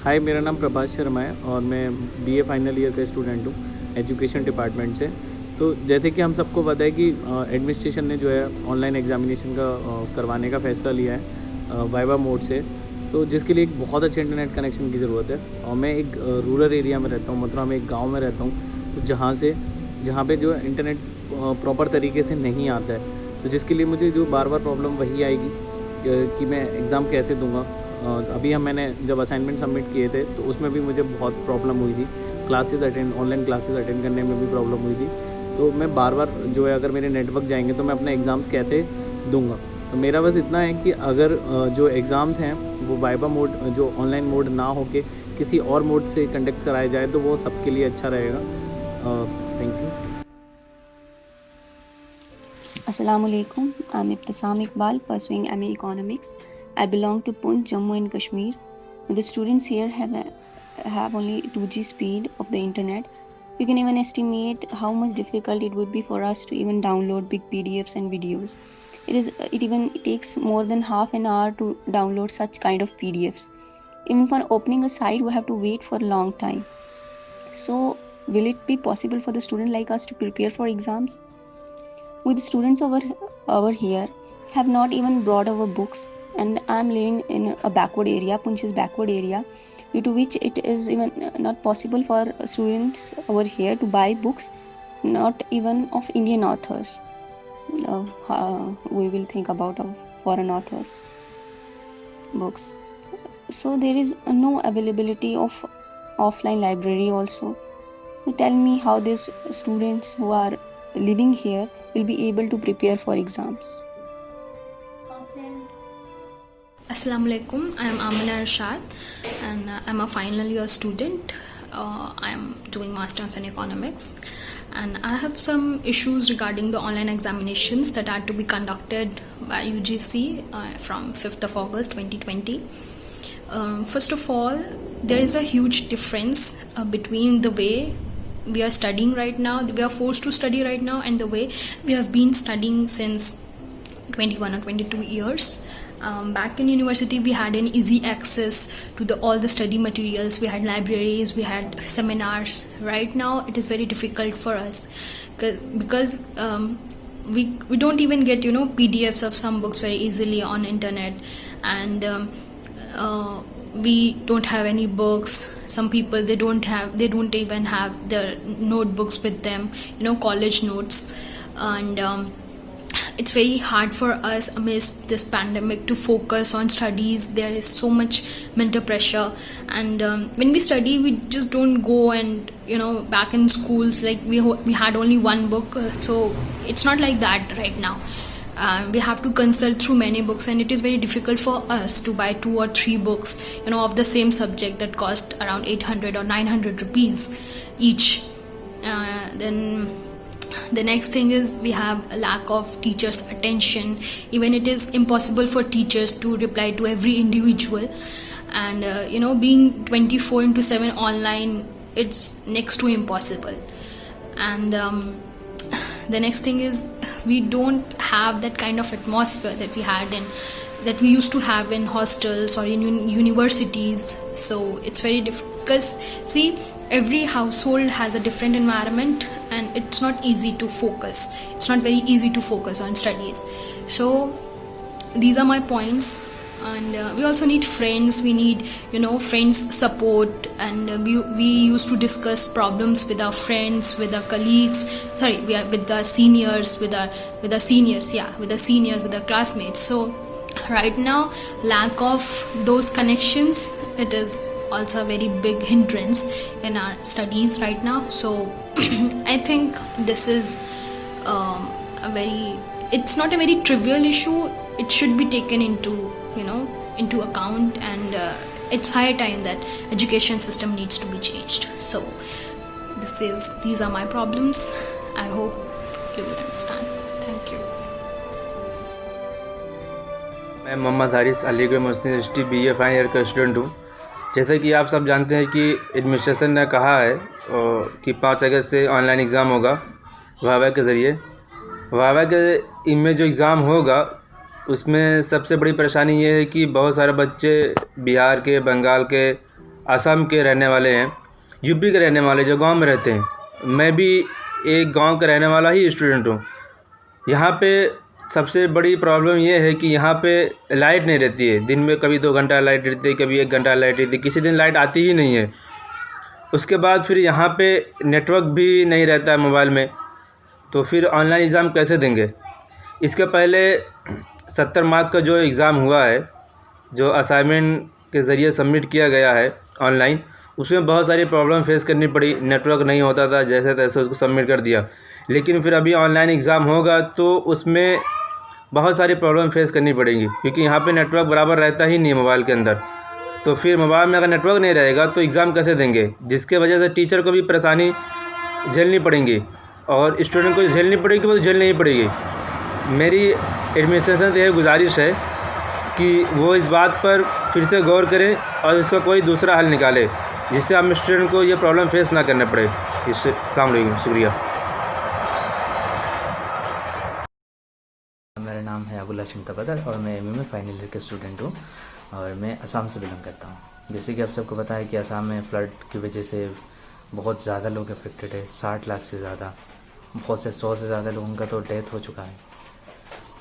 हाय, मेरा नाम प्रभास शर्मा है और मैं बीए फाइनल ईयर का स्टूडेंट हूँ एजुकेशन डिपार्टमेंट से। तो जैसे कि हम सबको पता है कि एडमिनिस्ट्रेशन ने जो है ऑनलाइन एग्जामिनेशन का करवाने का फ़ैसला लिया है वाइवा मोड से, तो जिसके लिए एक बहुत अच्छे इंटरनेट कनेक्शन की ज़रूरत है। और मैं एक रूरल एरिया में रहता हूँ, मतलब मैं एक गाँव में रहता हूँ, तो जहाँ पे जो इंटरनेट प्रॉपर तरीके से नहीं आता है, तो जिसके लिए मुझे जो बार बार प्रॉब्लम वही आएगी कि मैं एग्ज़ाम कैसे दूँगा। अभी मैंने जब असाइनमेंट सबमिट किए थे तो उसमें भी मुझे बहुत प्रॉब्लम हुई थी, ऑनलाइन क्लासेस अटेंड करने में भी प्रॉब्लम हुई थी। तो मैं बार बार जो है, अगर मेरे नेटवर्क जाएंगे तो मैं अपने एग्ज़ाम्स कैसे दूंगा। तो मेरा बस इतना है कि अगर जो एग्ज़ाम्स हैं वो वाइवा मोड, जो ऑनलाइन मोड ना हो के किसी और मोड से कंडक्ट कराया जाए तो वो सबके लिए अच्छा रहेगा। Thank you. Assalamu alaikum. I'm Ibtisam Iqbal, pursuing MA Economics. I belong to Poonch, Jammu and Kashmir. The students here have only 2G speed of the internet. You can even estimate how much difficult it would be for us to even download big PDFs and videos. It even takes more than half an hour to download such kind of PDFs. Even for opening a site, we have to wait for a long time. So, will it be possible for the student like us to prepare for exams? With students over here have not even brought our books, and I'm living in a backward area, Poonch's backward area, due to which it is even not possible for students over here to buy books, not even of Indian authors. We will think about of foreign authors books. So there is no availability of offline library also. So tell me how these students who are living here will be able to prepare for exams. Assalamu alaikum. I am Amina Arshad and I'm a final year student. I am doing masters in economics and I have some issues regarding the online examinations that are to be conducted by UGC from 5th of August 2020. First of all, there is a huge difference between the way we are studying right now, we are forced to study right now, and the way we have been studying since 21 or 22 years. Back in university, we had an easy access to all the study materials. We had libraries, we had seminars. Right now, it is very difficult for us because we don't even get PDFs of some books very easily on internet, and we don't have any books. Some people they don't even have their notebooks with them, college notes, and it's very hard for us amidst this pandemic to focus on studies. There is so much mental pressure, and when we study, we just don't go and back in schools like we had only one book, so it's not like that right now. We have to consult through many books, and it is very difficult for us to buy 2 or 3 books of the same subject that cost around 800 or 900 rupees each. Then the next thing is we have a lack of teachers' attention. Even it is impossible for teachers to reply to every individual, and being 24/7 online, it's next to impossible. And the next thing is we don't have that kind of atmosphere that we used to have in hostels or in universities. So it's very difficult because see, every household has a different environment, and it's not easy to focus. It's not very easy to focus on studies. So these are my points. And we also need friends. We need friends support, and we used to discuss problems with our friends, with our colleagues, with the seniors, with our classmates. So right now, lack of those connections, it is also a very big hindrance in our studies right now. So I think this is it's not a very trivial issue. It should be taken into account, and it's high time that education system needs to be changed. So these are my problems. I hope you will understand. Thank you. मैं मोहम्मद हारिस अलीगढ़ मुस्लिम university BA final year का student हूँ। जैसे कि आप सब जानते हैं कि एडमिनिस्ट्रेशन ने कहा है कि 5 अगस्त से ऑनलाइन एग्ज़ाम होगा वाइवा के ज़रिए। वाइवा के इनमें जो एग्ज़ाम होगा उसमें सबसे बड़ी परेशानी ये है कि बहुत सारे बच्चे बिहार के, बंगाल के, असम के रहने वाले हैं, यूपी के रहने वाले जो गांव में रहते हैं। मैं भी एक गांव का रहने वाला ही स्टूडेंट हूँ। यहाँ पे सबसे बड़ी प्रॉब्लम ये है कि यहाँ पे लाइट नहीं रहती है। दिन में कभी 2 घंटा लाइट रहती है, कभी 1 घंटा लाइट रहती है, किसी दिन लाइट आती ही नहीं है। उसके बाद फिर यहाँ पे नेटवर्क भी नहीं रहता है मोबाइल में, तो फिर ऑनलाइन एग्ज़ाम कैसे देंगे। इसके पहले 70 मार्क का जो एग्ज़ाम हुआ है, जो असाइनमेंट के ज़रिए सबमिट किया गया है ऑनलाइन, उसमें बहुत सारी प्रॉब्लम फेस करनी पड़ी। नेटवर्क नहीं होता था, जैसे तैसे उसको सबमिट कर दिया। लेकिन फिर अभी ऑनलाइन एग्ज़ाम होगा तो उसमें बहुत सारी प्रॉब्लम फेस करनी पड़ेगी, क्योंकि यहाँ पे नेटवर्क बराबर रहता ही नहीं है मोबाइल के अंदर। तो फिर मोबाइल में अगर नेटवर्क नहीं रहेगा तो एग्ज़ाम कैसे देंगे, जिसके वजह से टीचर को भी परेशानी झेलनी पड़ेंगी और स्टूडेंट को झेलनी पड़ेगी, वो झेलनी ही पड़ेगी। मेरी एडमिनिस्ट्रेशन से यह गुजारिश है कि वो इस बात पर फिर से गौर करें और इसका कोई दूसरा हल निकाले, जिससे हम स्टूडेंट को ये प्रॉब्लम फेस ना करने पड़े। इससे अस्सलाम वालेकुम, शुक्रिया। मेरा नाम है अबुल हशीम तबदर और मैं एमए में फाइनल ईयर का स्टूडेंट हूँ और मैं असम से बिलोंग करता हूँ। जैसे कि आप सबको पता है कि असम में फ्लड की वजह से बहुत ज़्यादा लोग अफेक्टेड है, 60 लाख से ज़्यादा, बहुत से 100 से ज़्यादा लोगों का तो डेथ हो चुका है।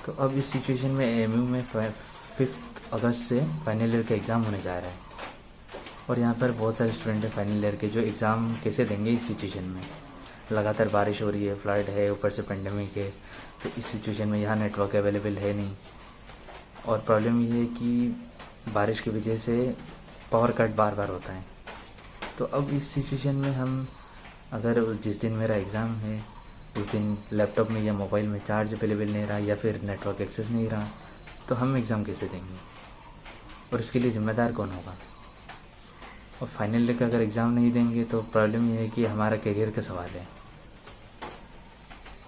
तो अब इस सिचुएशन में एमयू में 5 अगस्त से फाइनल ईयर का एग्ज़ाम होने जा रहा है और यहाँ पर बहुत सारे स्टूडेंट हैं फाइनल ईयर के जो एग्ज़ाम कैसे देंगे इस सिचुएशन में। लगातार बारिश हो रही है, फ्लड है, ऊपर से पेंडेमिक है, तो इस सिचुएशन में यहाँ नेटवर्क अवेलेबल है नहीं। और प्रॉब्लम ये है कि बारिश की वजह से पावर कट बार बार होता है। तो अब इस सिचुएशन में हम अगर जिस दिन मेरा एग्ज़ाम है उस दिन लैपटॉप में या मोबाइल में चार्ज अवेलेबल नहीं रहा या फिर नेटवर्क एक्सेस नहीं रहा, तो हम एग्ज़ाम कैसे देंगे और इसके लिए ज़िम्मेदार कौन होगा। और फाइनल ईयर का अगर एग्ज़ाम नहीं देंगे तो प्रॉब्लम ये है कि हमारा करियर का सवाल है।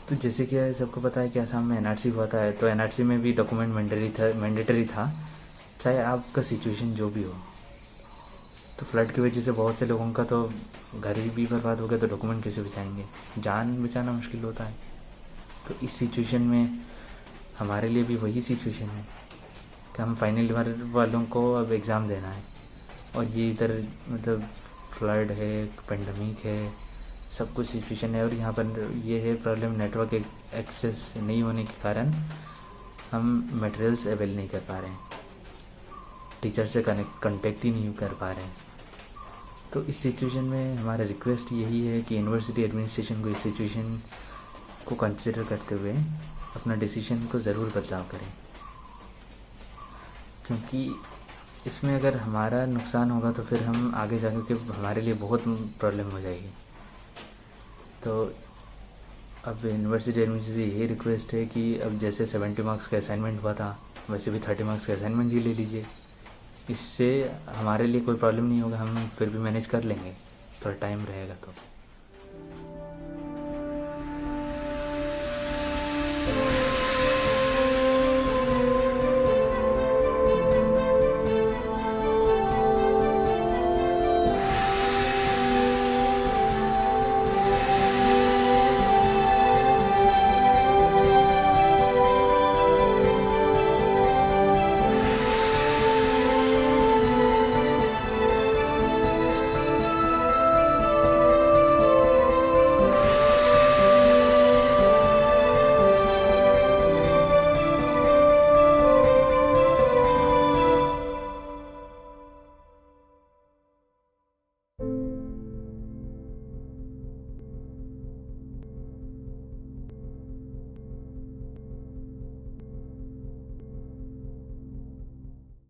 तो जैसे कि सबको पता है कि असम में एनआरसी होता है, तो एनआरसी में भी डॉक्यूमेंट मैंडेटरी था, चाहे आपका सिचुएशन जो भी हो। तो फ्लड की वजह से बहुत से लोगों का तो घर ही भी बर्बाद हो गया, तो डॉक्यूमेंट कैसे बचाएंगे, जान बचाना मुश्किल होता है। तो इस सिचुएशन में हमारे लिए भी वही सिचुएशन है कि हम फाइनल ईयर वालों को अब एग्ज़ाम देना है और ये इधर मतलब फ्लड है, पेंडेमिक है, सब कुछ सिचुएशन है। और यहाँ पर ये है प्रॉब्लम, नेटवर्क एक्सेस नहीं होने के कारण हम मटेरियल्स अवेल नहीं कर पा रहे हैं, टीचर से कनेक्ट ही नहीं कर पा रहे हैं। तो इस सिचुएशन में हमारा रिक्वेस्ट यही है कि यूनिवर्सिटी एडमिनिस्ट्रेशन को इस सिचुएशन को कंसिडर करते हुए अपना डिसीजन को ज़रूर बदलाव करें, क्योंकि इसमें अगर हमारा नुकसान होगा तो फिर हम आगे जाकर के हमारे लिए बहुत प्रॉब्लम हो जाएगी। तो अब यूनिवर्सिटी एडमिनिस्ट्रेशन से यही रिक्वेस्ट है कि अब जैसे 70 मार्क्स का असाइनमेंट हुआ था वैसे भी 30 मार्क्स का असाइनमेंट ही ले लीजिए। इससे हमारे लिए कोई प्रॉब्लम नहीं होगा, हम फिर भी मैनेज कर लेंगे, थोड़ा टाइम रहेगा तो।